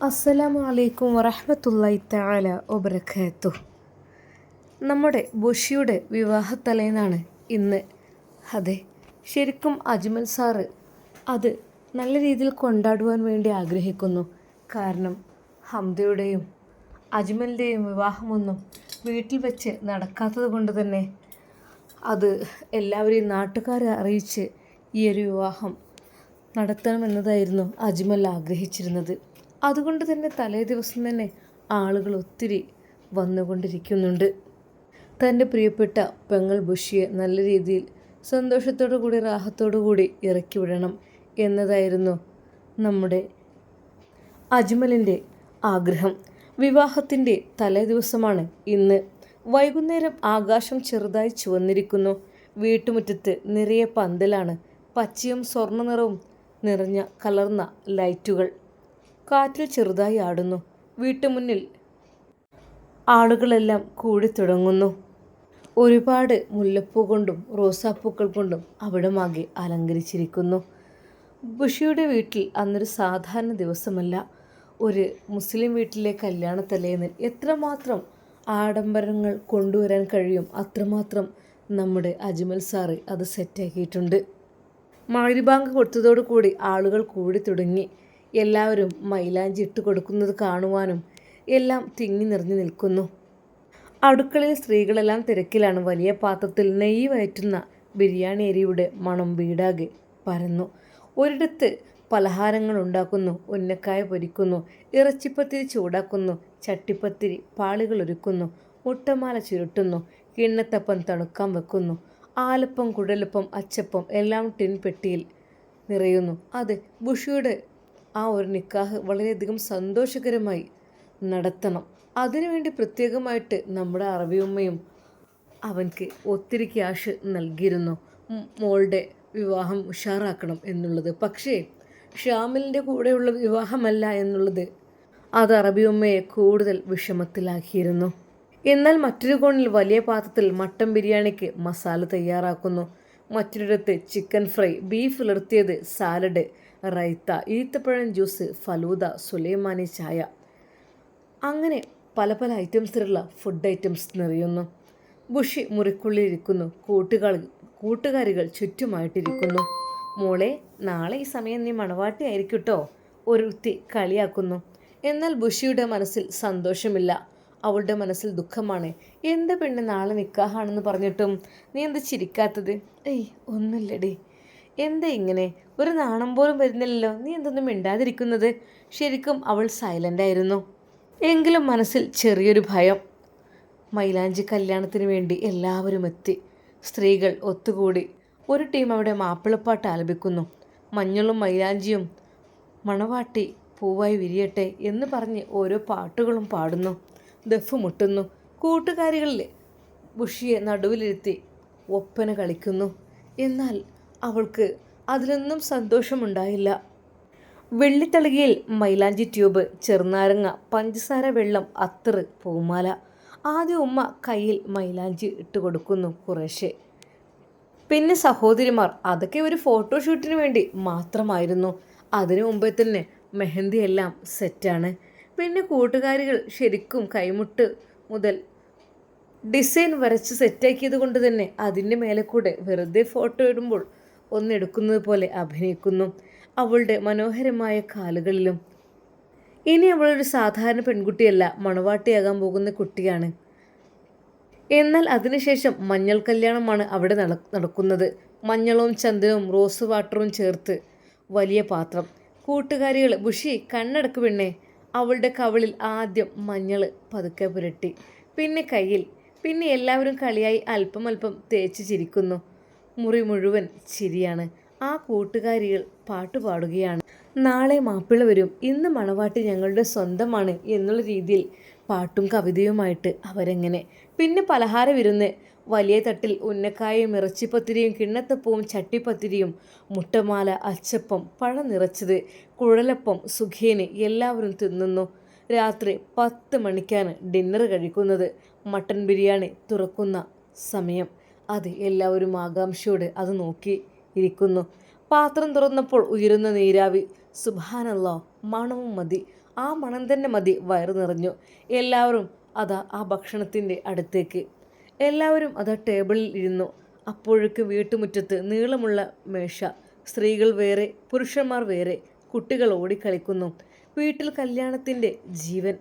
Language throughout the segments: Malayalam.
അസ്സലാമു അലൈക്കും വറഹ്മത്തുള്ളാഹി തആല വബറകാതുഹു. നമ്മുടെ ബുഷിയുടെ വിവാഹത്തലേന്നാണ് ഇന്ന്. അതെ, ശരിക്കും അജ്മൽ സാറ് അത് നല്ല രീതിയിൽ കൊണ്ടാടുവാൻ വേണ്ടി ആഗ്രഹിക്കുന്നു. കാരണം ഹംദയുടെയും അജ്മലിൻ്റെയും വിവാഹമൊന്നും വീട്ടിൽ വെച്ച് നടക്കാത്തത് കൊണ്ട് തന്നെ അത് എല്ലാവരെയും നാട്ടുകാരെ അറിയിച്ച് ഈ ഒരു വിവാഹം നടത്തണമെന്നതായിരുന്നു അജ്മൽ ആഗ്രഹിച്ചിരുന്നത്. അതുകൊണ്ട് തന്നെ തലേ ദിവസം തന്നെ ആളുകൾ ഒത്തിരി വന്നുകൊണ്ടിരിക്കുന്നുണ്ട്. തൻ്റെ പ്രിയപ്പെട്ട പെങ്ങൾ ബുഷിയെ നല്ല രീതിയിൽ സന്തോഷത്തോടു കൂടി റാഹത്തോടു കൂടി ഇറക്കി വിടണം എന്നതായിരുന്നു നമ്മുടെ അജ്മലിൻ്റെ ആഗ്രഹം. വിവാഹത്തിൻ്റെ തലേ ദിവസമാണ് ഇന്ന്. വൈകുന്നേരം ആകാശം ചെറുതായി ചുവന്നിരിക്കുന്നു. വീട്ടുമുറ്റത്ത് നിറയെ പന്തലാണ്. പച്ചയും സ്വർണ്ണ നിറവും നിറഞ്ഞ കലർന്ന ലൈറ്റുകൾ കാറ്റിൽ ചെറുതായി ആടുന്നു. വീട്ടുമുന്നിൽ ആളുകളെല്ലാം കൂടി തുടങ്ങുന്നു. ഒരുപാട് മുല്ലപ്പൂ കൊണ്ടും റോസാപ്പൂക്കൾ കൊണ്ടും അവിടമാകെ അലങ്കരിച്ചിരിക്കുന്നു. ബുഷിയുടെ വീട്ടിൽ അന്നൊരു സാധാരണ ദിവസമല്ല. ഒരു മുസ്ലിം വീട്ടിലെ കല്യാണത്തലേന്ന് എത്രമാത്രം ആഡംബരങ്ങൾ കൊണ്ടുവരാൻ കഴിയും അത്രമാത്രം നമ്മുടെ അജ്മൽ സാറ് അത് സെറ്റാക്കിയിട്ടുണ്ട്. മഗ്‌രിബ് ബാങ്ക് കൊടുത്തതോടു കൂടി ആളുകൾ കൂടി തുടങ്ങി. എല്ലാവരും മൈലാഞ്ചി ഇട്ട് കൊടുക്കുന്നത് കാണുവാനും എല്ലാം തിങ്ങി നിറഞ്ഞു നിൽക്കുന്നു. അടുക്കളയിൽ സ്ത്രീകളെല്ലാം തിരക്കിലാണ്. വലിയ പാത്രത്തിൽ നെയ്യ് വയറ്റുന്ന ബിരിയാണി അരിയുടെ മണം വീടാകെ പരന്നു. ഒരിടത്ത് പലഹാരങ്ങൾ ഉണ്ടാക്കുന്നു, ഉന്നക്കായ പൊരിക്കുന്നു, ഇറച്ചിപ്പത്തിരി ചൂടാക്കുന്നു, ചട്ടിപ്പത്തിരി പാളികൾ ഒരുക്കുന്നു, മുട്ടമാല ചുരുട്ടുന്നു, കിണ്ണത്തപ്പം തണുക്കാൻ വെക്കുന്നു, ആലപ്പം, കുഴലപ്പം, അച്ചപ്പം എല്ലാം ടിൻ പെട്ടിയിൽ നിറയുന്നു. അത് ബുഷിയുടെ ആ ഒരു നിക്കാഹ് വളരെയധികം സന്തോഷകരമായി നടത്തണം. അതിനുവേണ്ടി പ്രത്യേകമായിട്ട് നമ്മുടെ അറബിയുമ്മയും അവൻക്ക് ഒത്തിരി ക്യാഷ് നൽകിയിരുന്നു, മോളുടെ വിവാഹം ഉഷാറാക്കണം എന്നുള്ളത്. പക്ഷേ ഷാമിലിൻ്റെ കൂടെയുള്ള വിവാഹമല്ല എന്നുള്ളത് അത് അറബിയുമ്മയെ കൂടുതൽ വിഷമത്തിലാക്കിയിരുന്നു. എന്നാൽ മറ്റൊരു കോണിൽ വലിയ പാത്രത്തിൽ മട്ടൻ ബിരിയാണിക്ക് മസാല തയ്യാറാക്കുന്നു. മറ്റൊരിടത്ത് ചിക്കൻ ഫ്രൈ, ബീഫ് ഉലർത്തിയത്, സാലഡ്, റൈത്ത, ഈത്തപ്പഴം ജ്യൂസ്, ഫലൂദ, സുലൈമാനി ചായ, അങ്ങനെ പല പല ഐറ്റംസിലുള്ള ഫുഡ് ഐറ്റംസ് നിറയുന്നു. ബുഷി മുറിക്കുള്ളിലിരിക്കുന്നു. കൂട്ടുകാരികൾ ചുറ്റുമായിട്ടിരിക്കുന്നു. മോളെ, നാളെ ഈ സമയം നീ മണവാട്ടി ആയിരിക്കട്ടോ, ഒരുത്തി കളിയാക്കുന്നു. എന്നാൽ ബുഷിയുടെ മനസ്സിൽ സന്തോഷമില്ല, അവളുടെ മനസ്സിൽ ദുഃഖമാണ്. എന്ത് പെണ്ണ്, നാളെ നിക്കാഹാണെന്ന് പറഞ്ഞിട്ടും നീ എന്ത് ചിരിക്കാത്തത്? ഏയ് ഒന്നുമില്ലടി. എന്താ ഇങ്ങനെ, ഒരു നാണം പോലും വരുന്നില്ലല്ലോ, നീ എന്തൊന്നും മിണ്ടാതിരിക്കുന്നത്? ശരിക്കും അവൾ സൈലൻ്റ് ആയിരുന്നു. എങ്കിലും മനസ്സിൽ ചെറിയൊരു ഭയം. മൈലാഞ്ചി കല്യാണത്തിന് വേണ്ടി എല്ലാവരും എത്തി. സ്ത്രീകൾ ഒത്തുകൂടി. ഒരു ടീം അവിടെ മാപ്പിളപ്പാട്ട് ആലപിക്കുന്നു. മഞ്ഞളും മൈലാഞ്ചിയും മണവാട്ടി പൂവായി വിരിയട്ടെ എന്ന് പറഞ്ഞ് ഓരോ പാട്ടുകളും പാടുന്നു. ദഫ് മുട്ടുന്നു. കൂട്ടുകാരികളിൽ ബുഷിയെ നടുവിലിരുത്തി ഒപ്പന കളിക്കുന്നു. എന്നാൽ അവൾക്ക് അതിലൊന്നും സന്തോഷമുണ്ടായില്ല. വെള്ളിത്തളികയിൽ മൈലാഞ്ചി ട്യൂബ്, ചെറുനാരങ്ങ, പഞ്ചസാര, വെള്ളം, അത്തറ്, പൂമാല. ആദ്യം ഉമ്മ കയ്യിൽ മൈലാഞ്ചി ഇട്ട് കൊടുക്കുന്നു കുറേശ്ശെ. പിന്നെ സഹോദരിമാർ. അതൊക്കെ ഒരു ഫോട്ടോഷൂട്ടിന് വേണ്ടി മാത്രമായിരുന്നു. അതിനു മുമ്പേ തന്നെ മെഹന്തി എല്ലാം സെറ്റാണ്. പിന്നെ കൂട്ടുകാരികൾ ശരിക്കും കൈമുട്ട് മുതൽ ഡിസൈൻ വരച്ച് സെറ്റാക്കിയത് കൊണ്ട് തന്നെ അതിൻ്റെ മേലെ കൂടെ വെറുതെ ഫോട്ടോ ഇടുമ്പോൾ ഒന്നെടുക്കുന്നത് പോലെ അഭിനയിക്കുന്നു. അവളുടെ മനോഹരമായ കാലുകളിലും. ഇനി അവളൊരു സാധാരണ പെൺകുട്ടിയല്ല, മണവാട്ടിയാകാൻ പോകുന്ന കുട്ടിയാണ്. എന്നാൽ അതിനുശേഷം മഞ്ഞൾ കല്യാണമാണ് അവിടെ നടക്കുന്നത്. മഞ്ഞളും ചന്ദനവും റോസ് വാട്ടറും ചേർത്ത് വലിയ പാത്രം. കൂട്ടുകാരികൾ, ബുഷി കണ്ണടക്ക് പെണ്ണേ. അവളുടെ കവിളിൽ ആദ്യം മഞ്ഞൾ പതുക്കെ പുരട്ടി, പിന്നെ കയ്യിൽ, പിന്നെ എല്ലാവരും കളിയായി അല്പം അല്പം തേച്ച് ചിരിക്കുന്നു. മുറി മുഴുവൻ ചിരിയാണ്. ആ കൂട്ടുകാരികൾ പാട്ടുപാടുകയാണ്. നാളെ മാപ്പിള വരും, ഇന്ന് മണവാട്ടി ഞങ്ങളുടെ സ്വന്തമാണ് എന്നുള്ള രീതിയിൽ പാട്ടും കവിതയുമായിട്ട് അവരെങ്ങനെ. പിന്നെ പലഹാര വിരുന്ന്. വലിയ തട്ടിൽ ഉന്നക്കായയും ഇറച്ചിപ്പത്തിരിയും കിണ്ണത്തപ്പവും ചട്ടിപ്പത്തിരിയും, മുട്ടമാല, അച്ചപ്പം, പഴം നിറച്ചത്, കുഴലപ്പം, സുഖേന് എല്ലാവരും തിന്നുന്നു. രാത്രി 10 മണിക്കാണ് ഡിന്നർ കഴിക്കുന്നത്. മട്ടൻ ബിരിയാണി തുറക്കുന്ന സമയം. അത് എല്ലാവരും ആകാംക്ഷയോടെ അത് നോക്കി ഇരിക്കുന്നു. പാത്രം തുറന്നപ്പോൾ ഉയരുന്ന നീരാവി. സുബ്ഹാനല്ലാഹ്, മണവും മതി. ആ മണം തന്നെ മതി വയറ് നിറഞ്ഞു. എല്ലാവരും അതാ ആ ഭക്ഷണത്തിൻ്റെ അടുത്തേക്ക്. എല്ലാവരും അതാ ടേബിളിൽ ഇരുന്നു. അപ്പോഴേക്ക് വീട്ടുമുറ്റത്ത് നീളമുള്ള മേശ. സ്ത്രീകൾ വേറെ, പുരുഷന്മാർ വേറെ. കുട്ടികൾ ഓടിക്കളിക്കുന്നു. വീട്ടിൽ കല്യാണത്തിൻ്റെ ജീവൻ.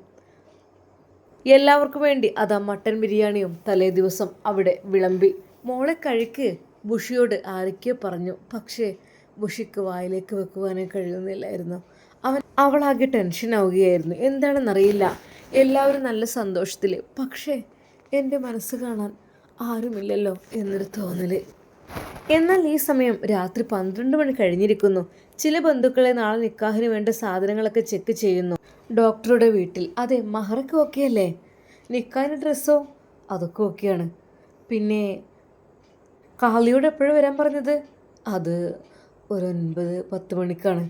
എല്ലാവർക്കും വേണ്ടി അതാ മട്ടൻ ബിരിയാണിയും തലേ ദിവസം അവിടെ വിളമ്പി. മോളെ കഴിക്ക്, ബുഷിയോട് ആരൊക്കെയോ പറഞ്ഞു. പക്ഷേ ബുഷിക്ക് വായിലേക്ക് വെക്കുവാനേ കഴിയുന്നില്ലായിരുന്നു. അവളാകെ ടെൻഷനാവുകയായിരുന്നു. എന്താണെന്നറിയില്ല. എല്ലാവരും നല്ല സന്തോഷത്തിൽ. പക്ഷേ എൻ്റെ മനസ്സ് കാണാൻ ആരുമില്ലല്ലോ എന്നൊരു തോന്നല്. എന്നാൽ ഈ സമയം രാത്രി 12 മണി കഴിഞ്ഞിരിക്കുന്നു. ചില ബന്ധുക്കളെ നാളെ നിക്കാഹിന് വേണ്ട സാധനങ്ങളൊക്കെ ചെക്ക് ചെയ്യുന്നു ഡോക്ടറുടെ വീട്ടിൽ. അതെ, മഹറൊക്കെ ഓക്കെയല്ലേ? നിക്കാഹിന് ഡ്രസ്സോ? അതൊക്കെ ഓക്കെയാണ്. പിന്നെ കാളിയോട് എപ്പോഴും വരാൻ പറഞ്ഞത്? അത് ഒരു 9-10 മണിക്കാണ്.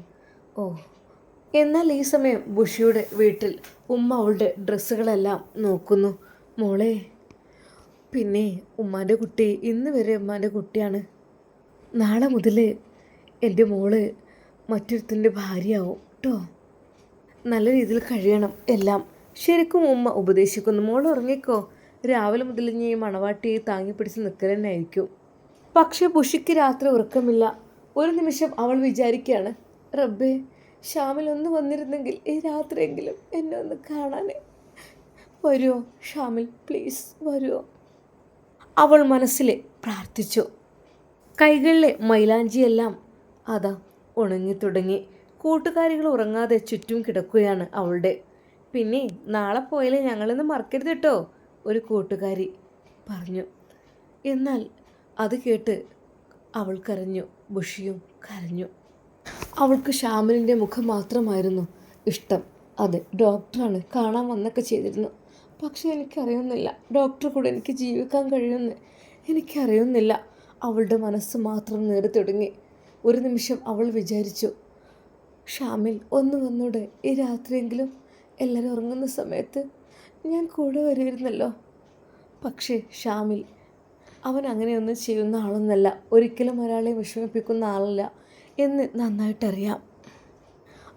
ഓ. എന്നാൽ ഈ സമയം ബുഷിയുടെ വീട്ടിൽ ഉമ്മ അവളുടെ ഡ്രസ്സുകളെല്ലാം നോക്കുന്നു. മോളെ, പിന്നെ ഉമ്മാൻ്റെ കുട്ടി ഇന്ന് വരെ ഉമ്മാൻ്റെ കുട്ടിയാണ്. നാളെ മുതൽ എൻ്റെ മോള് മറ്റൊരുത്തിൻ്റെ ഭാര്യയാവും കേട്ടോ. നല്ല രീതിയിൽ കഴിയണം എല്ലാം. ശരിക്കും ഉമ്മ ഉപദേശിക്കുന്നു. മോൾ ഉറങ്ങിക്കോ, രാവിലെ മുതൽ ഈ മണവാട്ടിയെ താങ്ങി പിടിച്ച് നിൽക്കൽ തന്നെ ആയിരിക്കും. പക്ഷേ ബുഷിക്ക് രാത്രി ഉറക്കമില്ല. ഒരു നിമിഷം അവൾ വിചാരിക്കുകയാണ്, റബ്ബേ, ഷാമിൽ ഒന്ന് വന്നിരുന്നെങ്കിൽ ഈ രാത്രിയെങ്കിലും എന്നെ ഒന്ന് കാണാൻ. വരുമോ ഷാമിൽ, പ്ലീസ് വരുമോ? അവൾ മനസ്സിൽ പ്രാർത്ഥിച്ചു. കൈകളിലെ മൈലാഞ്ചിയെല്ലാം അതാ ഉണങ്ങി തുടങ്ങി. കൂട്ടുകാരികൾ ഉറങ്ങാതെ ചുറ്റും കിടക്കുകയാണ് അവളുടെ. പിന്നെ നാളെ പോയാലേ ഞങ്ങളൊന്ന് മറക്കരുത് കേട്ടോ, ഒരു കൂട്ടുകാരി പറഞ്ഞു. എന്നാൽ അത് കേട്ട് അവൾ കരഞ്ഞു. ബുഷിയും കരഞ്ഞു. അവൾക്ക് ഷാമിലിൻ്റെ മുഖം മാത്രമായിരുന്നു ഇഷ്ടം. അതെ, ഡോക്ടറാണ്, കാണാൻ വന്നൊക്കെ ചെയ്തിരുന്നു. പക്ഷേ എനിക്കറിയുന്നില്ല ഡോക്ടർ കൂടെ എനിക്ക് ജീവിക്കാൻ കഴിയുമെന്ന്. എനിക്കറിയുന്നില്ല. അവളുടെ മനസ്സ് മാത്രം നേടി തുടങ്ങി. ഒരു നിമിഷം അവൾ വിചാരിച്ചു, ഷാമിൽ ഒന്ന് വന്നൂടെ, ഈ രാത്രിയെങ്കിലും എല്ലാവരും ഉറങ്ങുന്ന സമയത്ത് ഞാൻ കൂടെ വരുമായിരുന്നല്ലോ. പക്ഷേ ഷാമിൽ അവൻ അങ്ങനെയൊന്നും ചെയ്യുന്ന ആളൊന്നല്ല. ഒരിക്കലും ഒരാളെ വിഷമിപ്പിക്കുന്ന ആളല്ല എന്ന് നന്നായിട്ടറിയാം.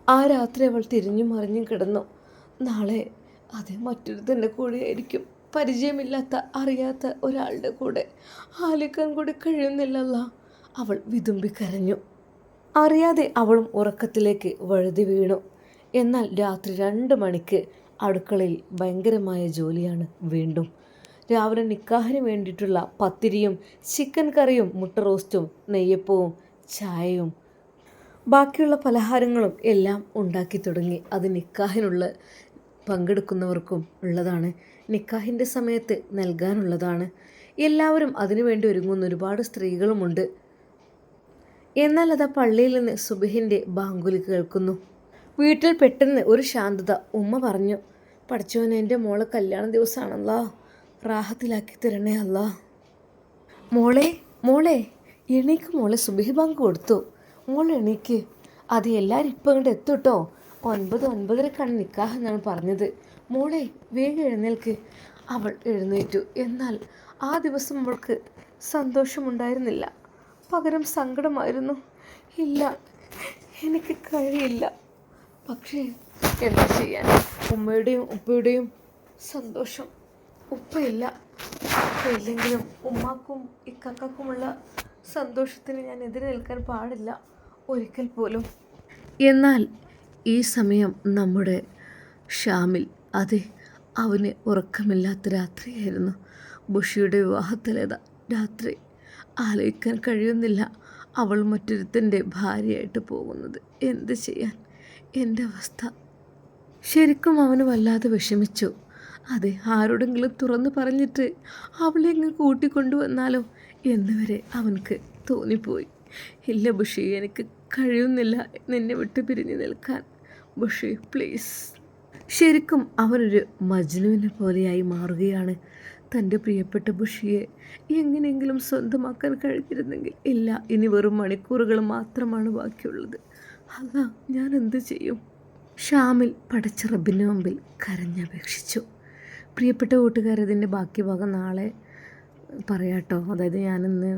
ആ രാത്രി അവൾ തിരിഞ്ഞും മറിഞ്ഞും കിടന്നു. നാളെ അത് മറ്റൊരുത്തൻ്റെ കൂടെയായിരിക്കും. പരിചയമില്ലാത്ത അറിയാത്ത ഒരാളുടെ കൂടെ ആലിക്കാൻ കൂടി കഴിയുന്നില്ലല്ല. അവൾ വിതുമ്പിക്കരഞ്ഞു. അറിയാതെ അവളും ഉറക്കത്തിലേക്ക് വഴുതി വീണു. എന്നാൽ രാത്രി 2 മണിക്ക് അടുക്കളയിൽ ഭയങ്കരമായ ജോലിയാണ് വീണ്ടും. രാവിലെ നിക്കാഹിന് വേണ്ടിയിട്ടുള്ള പത്തിരിയും ചിക്കൻ കറിയും മുട്ട റോസ്റ്റും നെയ്യപ്പവും ചായയും ബാക്കിയുള്ള പലഹാരങ്ങളും എല്ലാം ഉണ്ടാക്കി തുടങ്ങി. അത് നിക്കാഹിനുള്ള പങ്കെടുക്കുന്നവർക്കും ഉള്ളതാണ്. നിക്കാഹിൻ്റെ സമയത്ത് നൽകാനുള്ളതാണ്. എല്ലാവരും അതിനുവേണ്ടി ഒരുങ്ങുന്ന ഒരുപാട് സ്ത്രീകളുമുണ്ട്. എന്നാൽ അത് പള്ളിയിൽ നിന്ന് സുബഹിൻ്റെ ബാങ്കുലി കേൾക്കുന്നു. വീട്ടിൽ പെട്ടെന്ന് ഒരു ശാന്തത. ഉമ്മ പറഞ്ഞു, പഠിച്ചോനെ, എൻ്റെ മോളെ കല്യാണ ദിവസമാണല്ലോ, റാഹത്തിലാക്കി തരണേ അല്ലാ. മോളെ മോളെ എണീക്ക് മോളെ, സുബഹി ബാങ്ക് കൊടുത്തു, മോളെ എണീക്ക്. അത് എല്ലാവരും ഇപ്പം ഇങ്ങോട്ട് എത്തുട്ടോ. 9-9:30 നിക്കാഹ് എന്നാണ് പറഞ്ഞത്. മോളെ വേഗം എഴുന്നേൽക്ക്. അവൾ എഴുന്നേറ്റു. എന്നാൽ ആ ദിവസം അവൾക്ക് സന്തോഷമുണ്ടായിരുന്നില്ല, പകരം സങ്കടമായിരുന്നു. ഇല്ല, എനിക്ക് കഴിയില്ല. പക്ഷേ എന്താ ചെയ്യാൻ, ഉമ്മയുടെയും ഉപ്പയുടെയും സന്തോഷം. ഉപ്പയില്ല, ഉപ്പയില്ലെങ്കിലും ഉമ്മാക്കും ഇക്കാക്കുമുള്ള സന്തോഷത്തിന് ഞാൻ എതിരെ നിൽക്കാൻ പാടില്ല ഒരിക്കൽ പോലും. എന്നാൽ ഈ സമയം നമ്മുടെ ഷാമിൽ, അതെ, അവന് ഉറക്കമില്ലാത്ത രാത്രിയായിരുന്നു. ബുഷിയുടെ വിവാഹത്തിലേതാ രാത്രി. ആലോചിക്കാൻ കഴിയുന്നില്ല. അവൾ മറ്റൊരുത്തൻ്റെ ഭാര്യയായിട്ട് പോകുന്നത്. എന്ത് ചെയ്യാൻ, എൻ്റെ അവസ്ഥ. ശരിക്കും അവന് വല്ലാതെ വിഷമിച്ചു. അതെ, ആരോടെങ്കിലും തുറന്നു പറഞ്ഞിട്ട് അവളെ അങ്ങ് കൂട്ടിക്കൊണ്ടുവന്നാലോ എന്നുവരെ അവൻക്ക് തോന്നിപ്പോയി. ഇല്ല ബുഷി, എനിക്ക് കഴിയുന്നില്ല നിന്നെ വിട്ട് പിരിഞ്ഞു നിൽക്കാൻ. Bushy please. ശരിക്കും അവനൊരു മജ്നുവിനെ പോലെയായി മാറുകയാണ്. തൻ്റെ പ്രിയപ്പെട്ട ബുഷിയെ എങ്ങനെയെങ്കിലും സ്വന്തമാക്കാൻ കഴിഞ്ഞിരുന്നെങ്കിൽ. ഇല്ല, ഇനി വെറും മണിക്കൂറുകൾ മാത്രമാണ് ബാക്കിയുള്ളത്. അല്ലാ, ഞാൻ എന്ത് ചെയ്യും? ഷാമിൽ പടച്ച റബ്ബിൻ്റെ മുമ്പിൽ കരഞ്ഞപേക്ഷിച്ചു. പ്രിയപ്പെട്ട കൂട്ടുകാർ, ഇതിൻ്റെ ബാക്കി ഭാഗം നാളെ പറയാട്ടോ. അതായത് ഞാനിന്ന്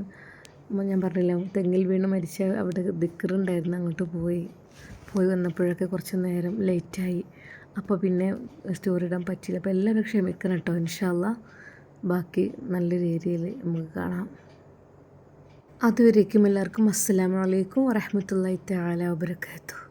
ഞാൻ പറഞ്ഞില്ല, തെങ്ങിൽ വീണ് മരിച്ച അവിടെ ദിക്റുണ്ടായിരുന്നു, അങ്ങോട്ട് പോയി വന്നപ്പോഴൊക്കെ കുറച്ച് നേരം ലേറ്റായി. അപ്പോൾ പിന്നെ സ്റ്റോറി ഇടാൻ പറ്റില്ല. അപ്പോൾ എല്ലാവരും ക്ഷമിക്കണം കേട്ടോ. ഇൻഷാ അല്ലാ ബാക്കി നല്ല രീതിയിൽ നമുക്ക് കാണാം. അതുവരേക്കും എല്ലാവർക്കും അസ്സലാമു അലൈക്കും വറഹ്മത്തുള്ളാഹി തആല വബറകാതുഹു.